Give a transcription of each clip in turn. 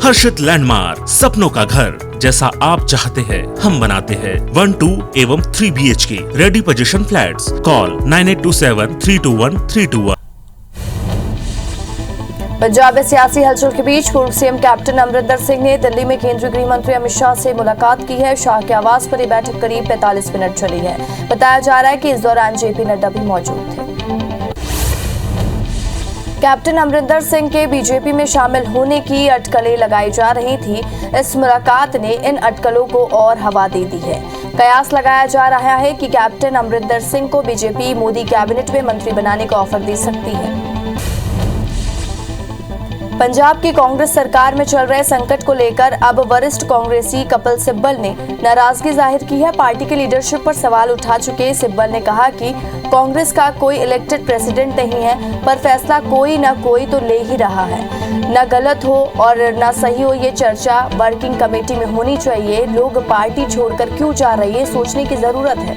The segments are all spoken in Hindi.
हर्षित लैंडमार्क, सपनों का घर जैसा आप चाहते हैं हम बनाते हैं। 1, 2 एवं 3 BHK ready position flats. Call 9827321321। Punjab में सियासी हलचल के बीच पूर्व सीएम कैप्टन अमरिंदर सिंह ने दिल्ली में केंद्रीय गृह मंत्री अमित शाह से मुलाकात की है। शाह के आवास पर यह बैठक करीब 45 मिनट चली है। बताया जा रहा है कि इस दौरान जेपी नड्डा भी मौजूद थे। कैप्टन अमरिंदर सिंह के बीजेपी में शामिल होने की अटकलें लगाई जा रही थी। इस मुलाकात ने इन अटकलों को और हवा दे दी है। कयास लगाया जा रहा है कि कैप्टन अमरिंदर सिंह को बीजेपी मोदी कैबिनेट में मंत्री बनाने का ऑफर दे सकती है। पंजाब की कांग्रेस सरकार में चल रहे संकट को लेकर अब वरिष्ठ कांग्रेसी कपिल सिब्बल ने नाराजगी जाहिर की है। पार्टी के लीडरशिप पर सवाल उठा चुके सिब्बल ने कहा कि कांग्रेस का कोई इलेक्टेड प्रेसिडेंट नहीं है, पर फैसला कोई न कोई तो ले ही रहा है। न गलत हो और न सही हो, ये चर्चा वर्किंग कमेटी में होनी चाहिए। लोग पार्टी छोड़कर क्यों जा रहे हैं, सोचने की जरूरत है।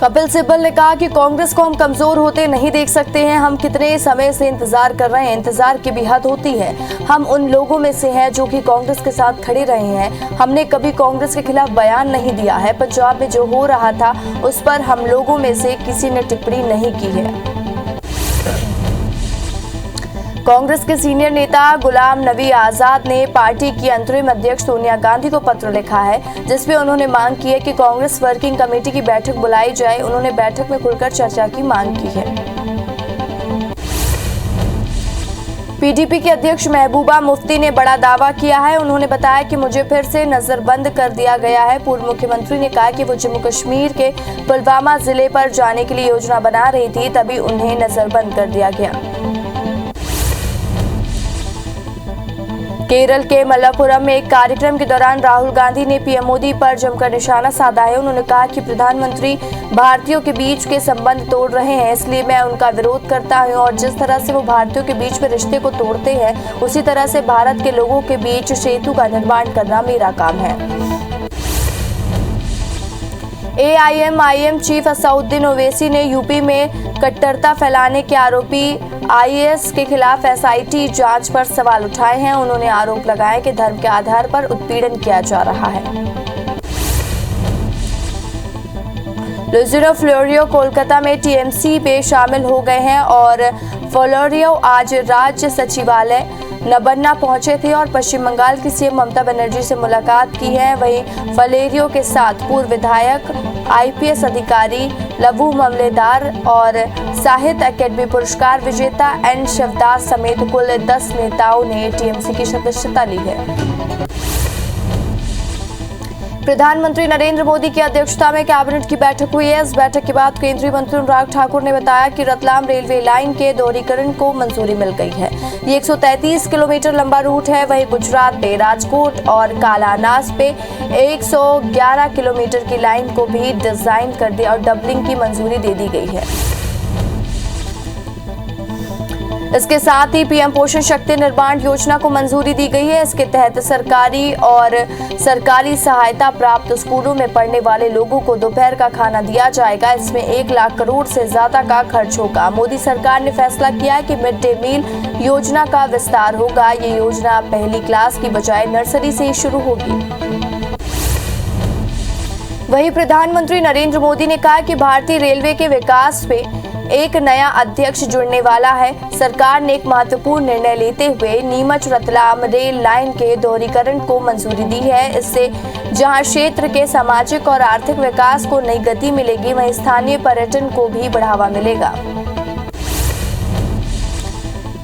कपिल सिब्बल ने कहा कि कांग्रेस को हम कमजोर होते नहीं देख सकते हैं। हम कितने समय से इंतजार कर रहे हैं, इंतजार की भी हद होती है। हम उन लोगों में से हैं जो कि कांग्रेस के साथ खड़े रहे हैं। हमने कभी कांग्रेस के खिलाफ बयान नहीं दिया है। पंजाब में जो हो रहा था उस पर हम लोगों में से किसी ने टिप्पणी नहीं की है। कांग्रेस के सीनियर नेता गुलाम नबी आजाद ने पार्टी की अंतरिम अध्यक्ष सोनिया गांधी को पत्र लिखा है, जिसमें उन्होंने मांग की है कि कांग्रेस वर्किंग कमेटी की बैठक बुलाई जाए। उन्होंने बैठक में खुलकर चर्चा की मांग की है। पीडीपी के अध्यक्ष महबूबा मुफ्ती ने बड़ा दावा किया है। उन्होंने बताया कि मुझे फिर से नजरबंद कर दिया गया है। पूर्व मुख्यमंत्री ने कहा कि वो जम्मू कश्मीर के पुलवामा जिले पर जाने के लिए योजना बना रही थी, तभी उन्हें नजरबंद कर दिया गया। केरल के मलप्पुरम में एक कार्यक्रम के दौरान राहुल गांधी ने पीएम मोदी पर जमकर निशाना साधा है। उन्होंने कहा कि प्रधानमंत्री भारतीयों के बीच के संबंध तोड़ रहे हैं, इसलिए मैं उनका विरोध करता हूं और जिस तरह से वो भारतीयों के बीच में रिश्ते को तोड़ते हैं, उसी तरह से भारत के लोगों के बीच सेतु का निर्माण करना मेरा काम है। AIMIM चीफ असदुद्दीन ओवैसी ने यूपी में कट्टरता फैलाने के आरोपी IAS के खिलाफ SIT जांच पर सवाल उठाए हैं। उन्होंने आरोप लगाया कि धर्म के आधार पर उत्पीड़न किया जा रहा है। लुजिनो फ्लोरियो कोलकाता में TMC में शामिल हो गए हैं और फ्लोरियो आज राज्य सचिवालय नबन्ना पहुंचे थे और पश्चिम बंगाल की सीएम ममता बनर्जी से मुलाकात की है। वहीं फ्लोरियो के साथ पूर्व विधायक, IPS अधिकारी, लघु मामलेदार और साहित्य अकेडमी पुरस्कार विजेता N शिवदास समेत कुल 10 नेताओं ने TMC की सदस्यता ली है। प्रधानमंत्री नरेंद्र मोदी की अध्यक्षता में कैबिनेट की बैठक हुई है। इस बैठक के बाद केंद्रीय मंत्री अनुराग ठाकुर ने बताया कि रतलाम रेलवे लाइन के दोहरीकरण को मंजूरी मिल गई है। ये 133 किलोमीटर लंबा रूट है। वहीं गुजरात में राजकोट और कालानास पे 111 किलोमीटर की लाइन को भी डिजाइन कर दिया और डबलिंग की मंजूरी दे दी गई है। इसके साथ ही पीएम पोषण शक्ति निर्माण योजना को मंजूरी दी गई है। इसके तहत सरकारी और सरकारी सहायता प्राप्त स्कूलों में पढ़ने वाले लोगों को दोपहर का खाना दिया जाएगा। इसमें 1 लाख करोड़ से ज्यादा का खर्च होगा। मोदी सरकार ने फैसला किया है कि मिड डे मील योजना का विस्तार होगा। ये योजना पहली क्लास की बजाय नर्सरी से ही शुरू होगी। वहीं प्रधानमंत्री नरेंद्र मोदी ने कहा कि भारतीय रेलवे के विकास पे एक नया अध्यक्ष जुड़ने वाला है। सरकार ने एक महत्वपूर्ण निर्णय लेते हुए नीमच रतलाम रेल लाइन के दोहरीकरण को मंजूरी दी है। इससे जहां क्षेत्र के सामाजिक और आर्थिक विकास को नई गति मिलेगी, वहीं स्थानीय पर्यटन को भी बढ़ावा मिलेगा।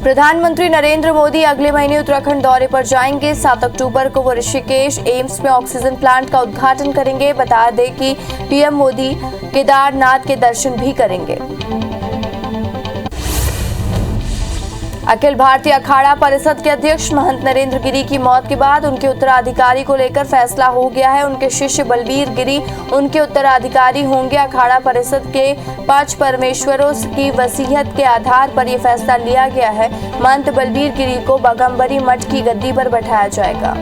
प्रधानमंत्री नरेंद्र मोदी अगले महीने उत्तराखंड दौरे पर जाएंगे। 7 अक्टूबर को वो ऋषिकेश एम्स में ऑक्सीजन प्लांट का उद्घाटन करेंगे। बता दें कि पीएम मोदी केदारनाथ के दर्शन भी करेंगे। अखिल भारतीय अखाड़ा परिषद के अध्यक्ष महंत नरेंद्र गिरी की मौत के बाद उनके उत्तराधिकारी को लेकर फैसला हो गया है। उनके शिष्य बलबीर गिरी उनके उत्तराधिकारी होंगे। अखाड़ा परिषद के 5 परमेश्वरों की वसीयत के आधार पर यह फैसला लिया गया है। महंत बलबीर गिरी को बाघंबरी मठ की गद्दी पर बैठाया जाएगा।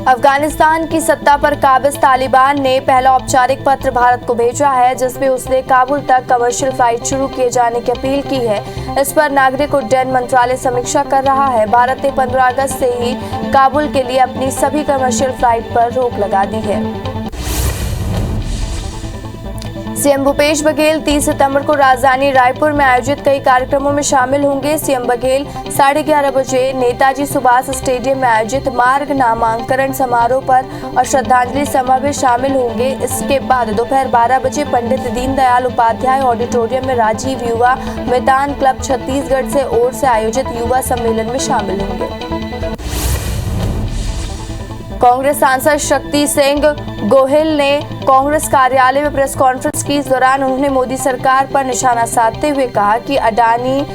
अफगानिस्तान की सत्ता पर काबिज तालिबान ने पहला औपचारिक पत्र भारत को भेजा है, जिसमें उसने काबुल तक कमर्शियल फ्लाइट शुरू किए जाने की अपील की है। इस पर नागरिक उड्डयन मंत्रालय समीक्षा कर रहा है। भारत ने 15 अगस्त से ही काबुल के लिए अपनी सभी कमर्शियल फ्लाइट पर रोक लगा दी है। सीएम भूपेश बघेल 30 सितंबर को राजधानी रायपुर में आयोजित कई कार्यक्रमों में शामिल होंगे। सीएम बघेल 11:30 बजे नेताजी सुभाष स्टेडियम में आयोजित मार्ग नामांकन समारोह पर और श्रद्धांजलि सभा में शामिल होंगे। इसके बाद दोपहर 12 बजे पंडित दीनदयाल उपाध्याय ऑडिटोरियम में राजीव युवा मैदान क्लब छत्तीसगढ़ से ओर से आयोजित युवा सम्मेलन में शामिल होंगे। कांग्रेस सांसद शक्ति सिंह गोहिल ने कांग्रेस कार्यालय में प्रेस कॉन्फ्रेंस की। इस दौरान उन्होंने मोदी सरकार पर निशाना साधते हुए कहा कि अडानी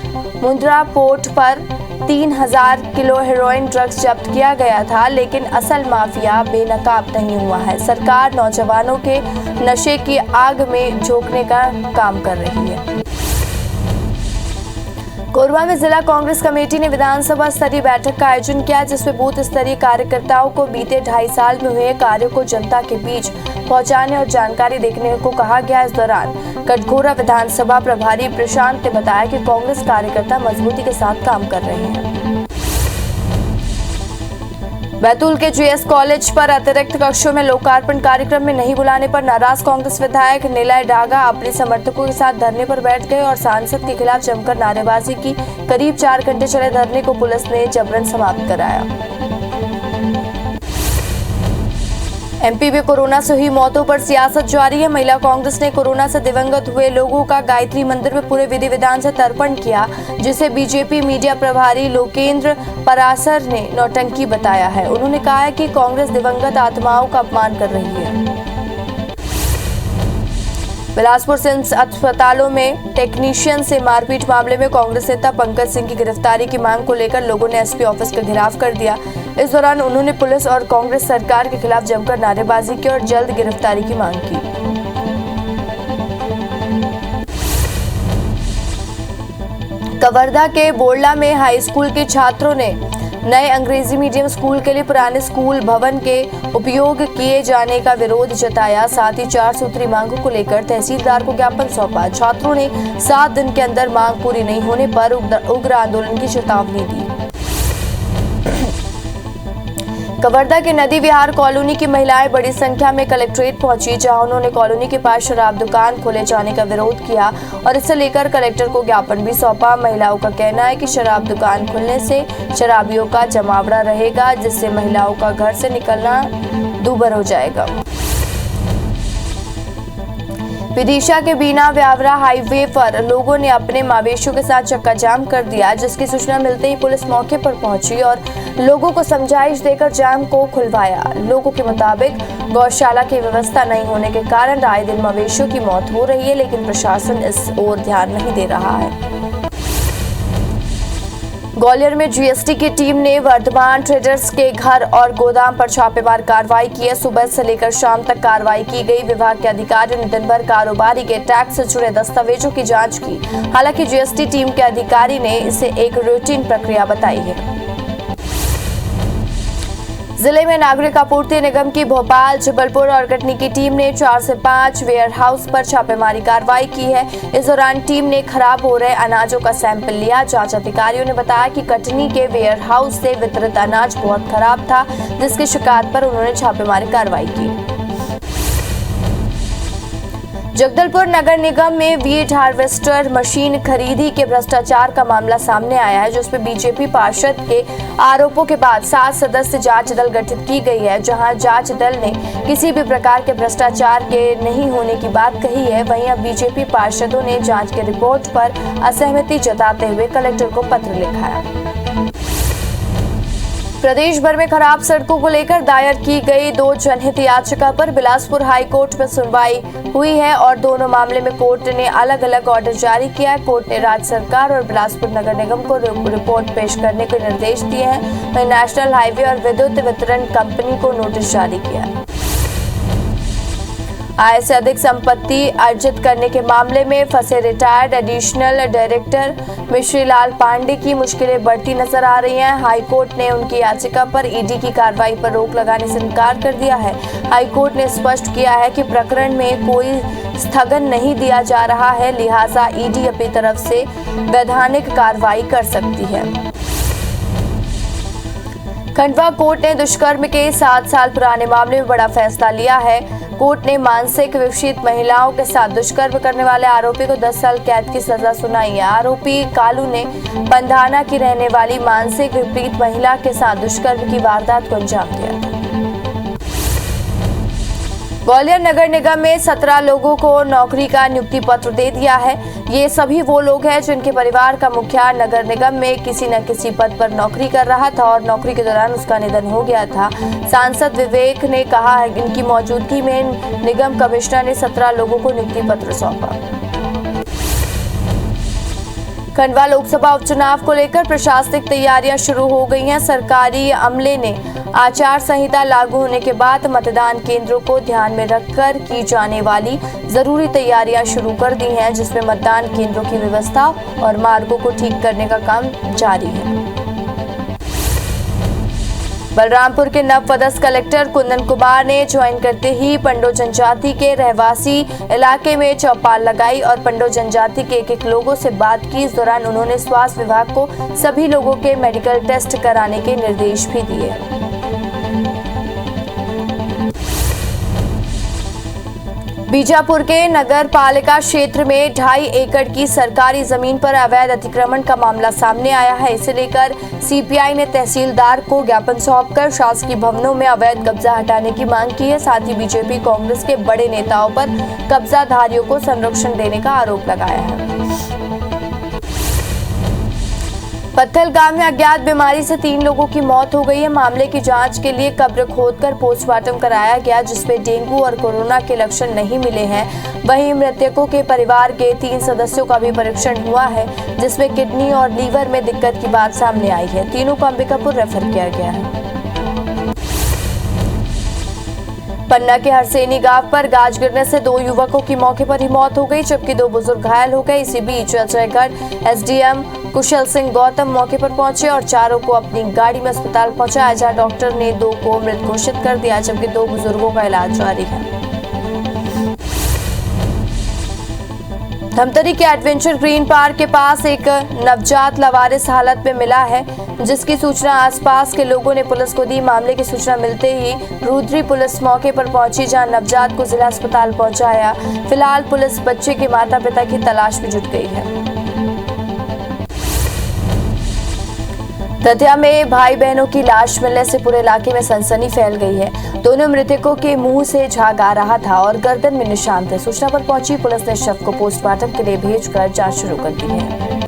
मुंद्रा पोर्ट पर 3000 किलो हेरोइन ड्रग्स जब्त किया गया था, लेकिन असल माफिया बेनकाब नहीं हुआ है। सरकार नौजवानों के नशे की आग में झोंकने का काम कर रही है। कोरबा में जिला कांग्रेस कमेटी ने विधानसभा स्तरीय बैठक का आयोजन किया, जिसमें बूथ स्तरीय कार्यकर्ताओं को बीते 2.5 साल में हुए कार्यों को जनता के बीच पहुंचाने और जानकारी देने को कहा गया। इस दौरान कटघोरा विधानसभा प्रभारी प्रशांत ने बताया कि कांग्रेस कार्यकर्ता मजबूती के साथ काम कर रहे हैं। बैतूल के जीएस कॉलेज पर अतिरिक्त कक्षों में लोकार्पण कार्यक्रम में नहीं बुलाने पर नाराज कांग्रेस विधायक निलय डागा अपने समर्थकों के साथ धरने पर बैठ गए और सांसद के खिलाफ जमकर नारेबाजी की। करीब 4 घंटे चले धरने को पुलिस ने जबरन समाप्त कराया। एमपी में कोरोना से हुई मौतों पर सियासत जारी है। महिला कांग्रेस ने कोरोना से दिवंगत हुए लोगों का गायत्री मंदिर में पूरे विधि विधान से तर्पण किया, जिसे बीजेपी मीडिया प्रभारी लोकेंद्र परासर ने नौटंकी बताया है। उन्होंने कहा है कि कांग्रेस दिवंगत आत्माओं का अपमान कर रही है। बिलासपुर सिम्स अस्पतालों में टेक्नीशियन से मारपीट मामले में कांग्रेस नेता पंकज सिंह की गिरफ्तारी की मांग को लेकर लोगों ने एसपी ऑफिस का घेराव कर दिया। इस दौरान उन्होंने पुलिस और कांग्रेस सरकार के खिलाफ जमकर नारेबाजी की और जल्द गिरफ्तारी की मांग की। कवर्धा के बोरला में हाई स्कूल के छात्रों ने नए अंग्रेजी मीडियम स्कूल के लिए पुराने स्कूल भवन के उपयोग किए जाने का विरोध जताया। साथ ही 4 सूत्री मांगों को लेकर तहसीलदार को ज्ञापन सौंपा। छात्रों ने 7 दिन के अंदर मांग पूरी नहीं होने पर उग्र आंदोलन की चेतावनी दी। कवर्धा के नदी विहार कॉलोनी की महिलाएं बड़ी संख्या में कलेक्ट्रेट पहुंची, जहां उन्होंने कॉलोनी के पास शराब दुकान खोले जाने का विरोध किया और इसे लेकर कलेक्टर को ज्ञापन भी सौंपा। महिलाओं का कहना है कि शराब दुकान खुलने से शराबियों का जमावड़ा रहेगा, जिससे महिलाओं का घर से निकलना दूभर हो जाएगा। विदिशा के बीना व्यावरा हाईवे पर लोगों ने अपने मवेशियों के साथ चक्का जाम कर दिया, जिसकी सूचना मिलते ही पुलिस मौके पर पहुंची और लोगों को समझाइश देकर जाम को खुलवाया। लोगों के मुताबिक गौशाला की व्यवस्था नहीं होने के कारण आए दिन मवेशियों की मौत हो रही है, लेकिन प्रशासन इस ओर ध्यान नहीं दे रहा है। ग्वालियर में जीएसटी की टीम ने वर्धमान ट्रेडर्स के घर और गोदाम पर छापेमार कार्रवाई की है। सुबह से लेकर शाम तक कार्रवाई की गई। विभाग के अधिकारियों ने दिन भर कारोबारी के टैक्स से जुड़े दस्तावेजों की जांच की। हालांकि जीएसटी टीम के अधिकारी ने इसे एक रूटीन प्रक्रिया बताई है। जिले में नागरिक आपूर्ति निगम की भोपाल, जबलपुर और कटनी की टीम ने 4 से 5 वेयर हाउस पर छापेमारी कार्रवाई की है। इस दौरान टीम ने खराब हो रहे अनाजों का सैंपल लिया। जांच अधिकारियों ने बताया कि कटनी के वेयर हाउस से वितरित अनाज बहुत खराब था, जिसकी शिकायत पर उन्होंने छापेमारी कार्रवाई की। जगदलपुर नगर निगम में वीट हार्वेस्टर मशीन खरीदी के भ्रष्टाचार का मामला सामने आया है, जिसमें बीजेपी पार्षद के आरोपों के बाद 7 सदस्य जांच दल गठित की गई है। जहां जांच दल ने किसी भी प्रकार के भ्रष्टाचार के नहीं होने की बात कही है, वहीं अब बीजेपी पार्षदों ने जांच की रिपोर्ट पर असहमति जताते हुए कलेक्टर को पत्र लिखा है। प्रदेश भर में खराब सड़कों को लेकर दायर की गई 2 जनहित याचिका पर बिलासपुर हाई कोर्ट में सुनवाई हुई है और दोनों मामले में कोर्ट ने अलग अलग ऑर्डर जारी किया है। कोर्ट ने राज्य सरकार और बिलासपुर नगर निगम को रिपोर्ट पेश करने के निर्देश दिए हैं। वहीं नेशनल हाईवे और विद्युत वितरण कंपनी को नोटिस जारी किया है। आय से अधिक संपत्ति अर्जित करने के मामले में फंसे retired additional director Mishri Lal Pandey की मुश्किलें बढ़ती नजर आ रही हैं। हाईकोर्ट ने उनकी याचिका पर ईडी की कार्रवाई पर रोक लगाने से इनकार कर दिया है। हाईकोर्ट ने स्पष्ट किया है कि प्रकरण में कोई स्थगन नहीं दिया जा रहा है, लिहाजा ईडी अपनी तरफ से वैधानिक कार्रवाई कर सकती है। खंडवा कोर्ट ने दुष्कर्म के 7 साल पुराने मामले में बड़ा फैसला लिया है। कोर्ट ने मानसिक विक्षिप्त महिलाओं के साथ दुष्कर्म करने वाले आरोपी को 10 साल कैद की सजा सुनाई है। आरोपी कालू ने पंधाना की रहने वाली मानसिक विपरीत महिला के साथ दुष्कर्म की वारदात को अंजाम दिया था। ग्वालियर नगर निगम में 17 लोगों को नौकरी का नियुक्ति पत्र दे दिया है। ये सभी वो लोग हैं जिनके परिवार का मुखिया नगर निगम में किसी न किसी पद पर नौकरी कर रहा था और नौकरी के दौरान उसका निधन हो गया था। सांसद विवेक ने कहा है कि इनकी मौजूदगी में निगम कमिश्नर ने 17 लोगों को नियुक्ति पत्र सौंपा। खंडवा लोकसभा उपचुनाव को लेकर प्रशासनिक तैयारियां शुरू हो गई हैं। सरकारी अमले ने आचार संहिता लागू होने के बाद मतदान केंद्रों को ध्यान में रखकर की जाने वाली जरूरी तैयारियां शुरू कर दी हैं, जिसमें मतदान केंद्रों की व्यवस्था और मार्गों को ठीक करने का काम जारी है। बलरामपुर के नवपदस्थ कलेक्टर कुंदन कुमार ने ज्वाइन करते ही पंडो जनजाति के रहवासी इलाके में चौपाल लगाई और पंडो जनजाति के एक लोगों से बात की। इस दौरान उन्होंने स्वास्थ्य विभाग को सभी लोगों के मेडिकल टेस्ट कराने के निर्देश भी दिए। बीजापुर के नगर पालिका क्षेत्र में 2.5 एकड़ की सरकारी जमीन पर अवैध अतिक्रमण का मामला सामने आया है। इसे लेकर सीपीआई ने तहसीलदार को ज्ञापन सौंपकर शासकीय भवनों में अवैध कब्जा हटाने की मांग की है। साथ ही बीजेपी कांग्रेस के बड़े नेताओं पर कब्जाधारियों को संरक्षण देने का आरोप लगाया है। पत्थलगांव में अज्ञात बीमारी से 3 लोगों की मौत हो गई है। मामले की जांच के लिए कब्र खोदकर पोस्टमार्टम कराया गया, जिसमें डेंगू और कोरोना के लक्षण नहीं मिले हैं। वहीं मृतकों के परिवार के 3 सदस्यों का भी परीक्षण हुआ है, जिसमें किडनी और लीवर में दिक्कत की बात सामने आई है। तीनों को अंबिकापुर रेफर किया गया है। पन्ना के हरसेनी गांव पर गाज गिरने से 2 युवकों की मौके पर ही मौत हो गई, जबकि 2 बुजुर्ग घायल हो गए। इसी बीच अजयगढ़ एसडीएम कुशल सिंह गौतम मौके पर पहुंचे और चारों को अपनी गाड़ी में अस्पताल पहुंचाया, जहां डॉक्टर ने 2 को मृत घोषित कर दिया, जबकि 2 बुजुर्गों का इलाज जारी है। धमतरी के एडवेंचर ग्रीन पार्क के पास एक नवजात लावारिस हालत में मिला है, जिसकी सूचना आसपास के लोगों ने पुलिस को दी। मामले की सूचना मिलते ही रुद्री पुलिस मौके पर पहुंची, जहां नवजात को जिला अस्पताल पहुंचाया। फिलहाल पुलिस बच्चे के माता पिता की तलाश में जुट गई है। दतिया में भाई बहनों की लाश मिलने से पूरे इलाके में सनसनी फैल गई है। दोनों मृतकों के मुंह से झाग आ रहा था और गर्दन में निशान थे। सूचना पर पहुंची पुलिस ने शव को पोस्टमार्टम के लिए भेजकर जांच शुरू कर दी है।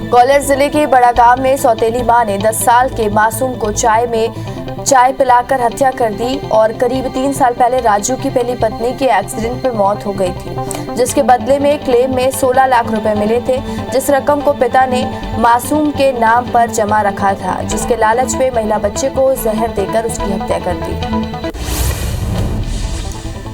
ग्वालियर जिले के बड़ा गांव में सौतेली मां ने 10 साल के मासूम को चाय पिलाकर हत्या कर दी और करीब 3 साल पहले राजू की पहली पत्नी की एक्सीडेंट में मौत हो गई थी, जिसके बदले में क्लेम में 16 लाख रुपए मिले थे, जिस रकम को पिता ने मासूम के नाम पर जमा रखा था, जिसके लालच में महिला बच्चे को जहर देकर उसकी हत्या कर दी।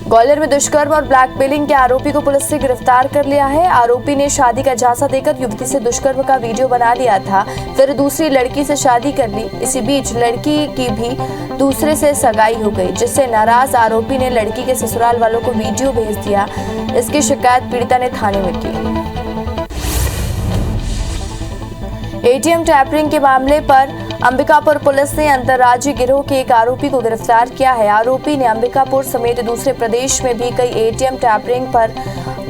ग्वालियर में दुष्कर्म और ब्लैकमेलिंग के आरोपी को पुलिस ने गिरफ्तार कर लिया है। आरोपी ने शादी का झांसा देकर युवती से दुष्कर्म का वीडियो बना लिया था, फिर दूसरी लड़की से शादी कर ली। इसी बीच लड़की की भी दूसरे से सगाई हो गई, जिससे नाराज आरोपी ने लड़की के ससुराल वालों को वीडियो भेज दिया। इसकी शिकायत पीड़िता ने थाने में की। एटीएम टैंपरिंग के मामले पर अंबिकापुर पुलिस ने अंतर्राज्यीय गिरोह के एक आरोपी को गिरफ्तार किया है। आरोपी ने अंबिकापुर समेत दूसरे प्रदेश में भी कई एटीएम टैंपरिंग पर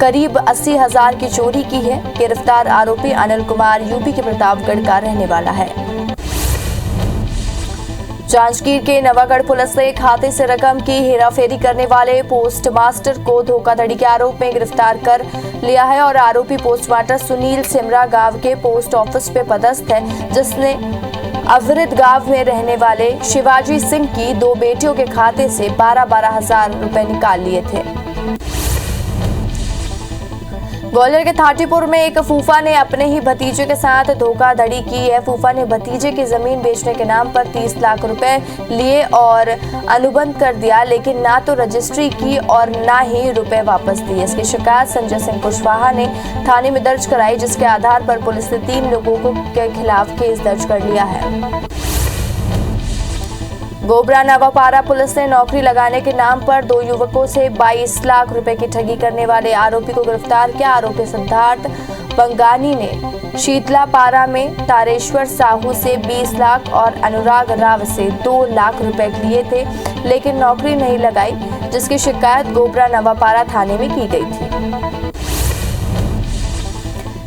करीब 80,000 की चोरी की है। गिरफ्तार आरोपी अनिल कुमार यूपी के प्रतापगढ़ का रहने वाला है। जांजगीर के नवागढ़ पुलिस ने खाते से रकम की हेराफेरी करने वाले पोस्टमास्टर को धोखाधड़ी के आरोप में गिरफ्तार कर लिया है और आरोपी पोस्टमास्टर सुनील सिमरा गांव के पोस्ट ऑफिस पे पदस्थ है, जिसने अवरित गांव में रहने वाले शिवाजी सिंह की 2 बेटियों के खाते से 12,000 रुपए निकाल लिए थे। ग्वालियर के थाटीपुर में एक फूफा ने अपने ही भतीजे के साथ धोखाधड़ी की है। फूफा ने भतीजे की जमीन बेचने के नाम पर 30 लाख रुपए लिए और अनुबंध कर दिया, लेकिन ना तो रजिस्ट्री की और ना ही रुपए वापस दिए। इसकी शिकायत संजय सिंह कुशवाहा ने थाने में दर्ज कराई, जिसके आधार पर पुलिस ने 3 लोगों के खिलाफ केस दर्ज कर लिया है। गोबरा नवापारा पुलिस ने नौकरी लगाने के नाम पर 2 युवकों से 22 लाख रुपए की ठगी करने वाले आरोपी को गिरफ्तार किया। आरोपी सिद्धार्थ बंगानी ने शीतलापारा में तारेश्वर साहू से 20 लाख और अनुराग राव से 2 लाख रुपए लिए थे, लेकिन नौकरी नहीं लगाई, जिसकी शिकायत गोबरा नवापारा थाने में की गई थी।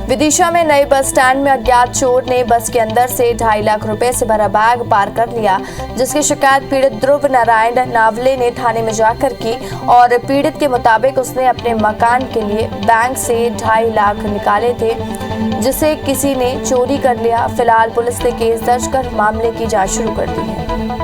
विदिशा में नए बस स्टैंड में अज्ञात चोर ने बस के अंदर से 2.5 लाख रुपए से भरा बैग पार कर लिया, जिसकी शिकायत पीड़ित ध्रुव नारायण नावले ने थाने में जाकर की और पीड़ित के मुताबिक उसने अपने मकान के लिए बैंक से 2.5 लाख निकाले थे, जिसे किसी ने चोरी कर लिया। फिलहाल पुलिस ने केस दर्ज कर मामले की जांच शुरू कर दी है।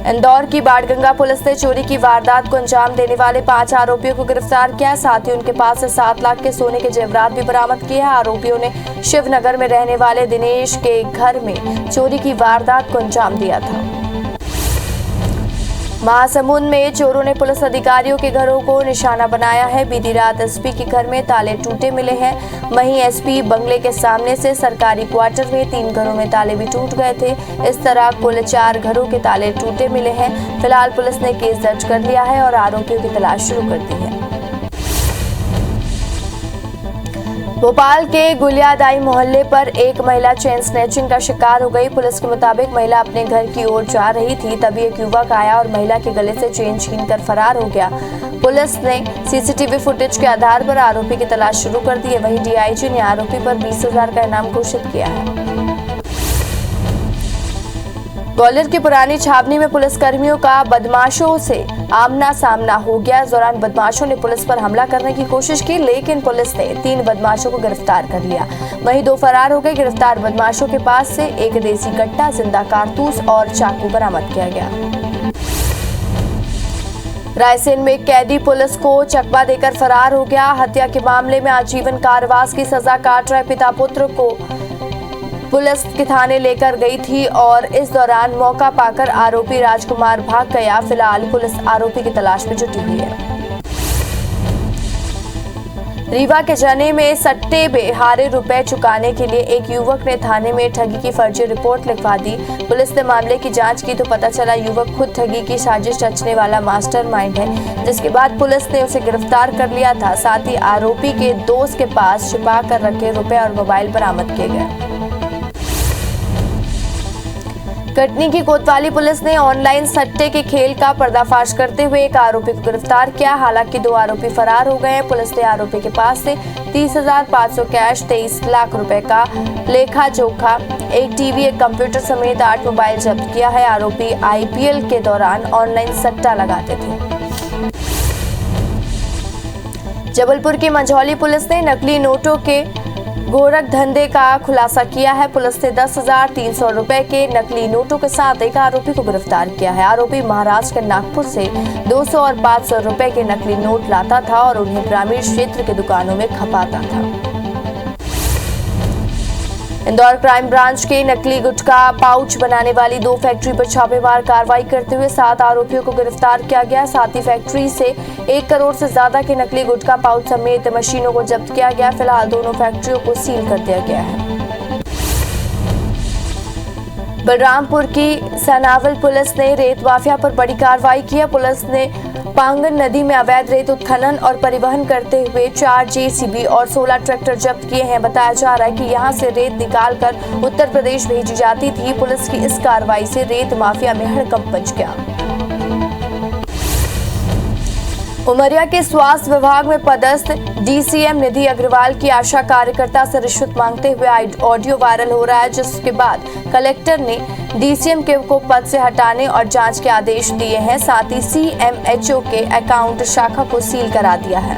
इंदौर की बाड़गंगा पुलिस ने चोरी की वारदात को अंजाम देने वाले 5 आरोपियों को गिरफ्तार किया। साथ ही उनके पास से 7 लाख के सोने के जेवरात भी बरामद किए हैं। आरोपियों ने शिवनगर में रहने वाले दिनेश के घर में चोरी की वारदात को अंजाम दिया था। महासमुंद में चोरों ने पुलिस अधिकारियों के घरों को निशाना बनाया है। बीती रात एसपी के घर में ताले टूटे मिले हैं। वहीं एसपी बंगले के सामने से सरकारी क्वार्टर में 3 घरों में ताले भी टूट गए थे। इस तरह कुल 4 घरों के ताले टूटे मिले हैं। फिलहाल पुलिस ने केस दर्ज कर लिया है और आरोपियों की तलाश शुरू कर दी है। भोपाल के गुलियादाई मोहल्ले पर एक महिला चेन स्नैचिंग का शिकार हो गई। पुलिस के मुताबिक महिला अपने घर की ओर जा रही थी, तभी एक युवक आया और महिला के गले से चेन छीनकर फरार हो गया। पुलिस ने सीसीटीवी फुटेज के आधार पर आरोपी की तलाश शुरू कर दी है। वहीं डीआईजी ने आरोपी पर 20,000 का इनाम घोषित किया है। ग्वालियर की पुरानी छावनी में पुलिसकर्मियों का बदमाशों से आमना सामना हो गया। इस दौरान बदमाशों ने पुलिस पर हमला करने की कोशिश की, लेकिन पुलिस ने 3 बदमाशों को गिरफ्तार कर लिया। वहीं 2 फरार हो गए। गिरफ्तार बदमाशों के पास से एक देसी कट्टा, जिंदा कारतूस और चाकू बरामद किया गया। रायसेन में एक कैदी पुलिस को चकमा देकर फरार हो गया। हत्या के मामले में आजीवन कारावास की सजा काट रहे पिता पुत्र को पुलिस के थाने लेकर गई थी और इस दौरान मौका पाकर आरोपी राजकुमार भाग गया। फिलहाल पुलिस आरोपी की तलाश में जुटी हुई है। रीवा के जने में सट्टे में हारे रुपए चुकाने के लिए एक युवक ने थाने में ठगी की फर्जी रिपोर्ट लिखवा दी। पुलिस ने मामले की जांच की तो पता चला युवक खुद ठगी की साजिश रचने वाला मास्टरमाइंड है, जिसके बाद पुलिस ने उसे गिरफ्तार कर लिया था। साथ ही आरोपी के दोस्त के पास छिपा कर रखे रुपए और मोबाइल बरामद किए गए। कटनी की कोतवाली पुलिस ने ऑनलाइन सट्टे के खेल का पर्दाफाश करते हुए एक आरोपी को गिरफ्तार किया। हालांकि 2 आरोपी फरार हो गए हैं। पुलिस ने आरोपी के पास से 30,500 कैश, 23 लाख रुपए का लेखा जोखा, एक टीवी, एक कंप्यूटर समेत 8 मोबाइल जब्त किया है। आरोपी आईपीएल के दौरान ऑनलाइन सट्टा लगाते थे। जबलपुर की मंझौली पुलिस ने नकली नोटों के गोरख धंधे का खुलासा किया है। पुलिस ने 10,300 रुपए के नकली नोटों के साथ एक आरोपी को गिरफ्तार किया है। आरोपी महाराष्ट्र के नागपुर से 200 और 500 रुपए के नकली नोट लाता था और उन्हें ग्रामीण क्षेत्र के दुकानों में खपाता था। इंदौर क्राइम ब्रांच के नकली गुटखा पाउच बनाने वाली 2 फैक्ट्री पर छापेमार कार्रवाई करते हुए 7 आरोपियों को गिरफ्तार किया गया। साथ ही फैक्ट्री से 1 करोड़ से ज्यादा के नकली गुटखा पाउच समेत मशीनों को जब्त किया गया। फिलहाल दोनों फैक्ट्रियों को सील कर दिया गया है। बलरामपुर की सनावल पुलिस ने रेत माफिया पर बड़ी कार्रवाई की है। पुलिस ने पांगन नदी में अवैध रेत उत्खनन और परिवहन करते हुए 4 जेसीबी और 16 ट्रैक्टर जब्त किए हैं। बताया जा रहा है कि यहां से रेत निकालकर उत्तर प्रदेश भेजी जाती थी। पुलिस की इस कार्रवाई से रेत माफिया में हड़कंप मच गया। उमरिया के स्वास्थ्य विभाग में पदस्थ डीसीएम निधि अग्रवाल की आशा कार्यकर्ता से रिश्वत मांगते हुए ऑडियो वायरल हो रहा है, जिसके बाद कलेक्टर ने डीसीएम को पद से हटाने और जांच के आदेश दिए हैं। साथ ही सीएमएचओ के अकाउंट शाखा को सील करा दिया है।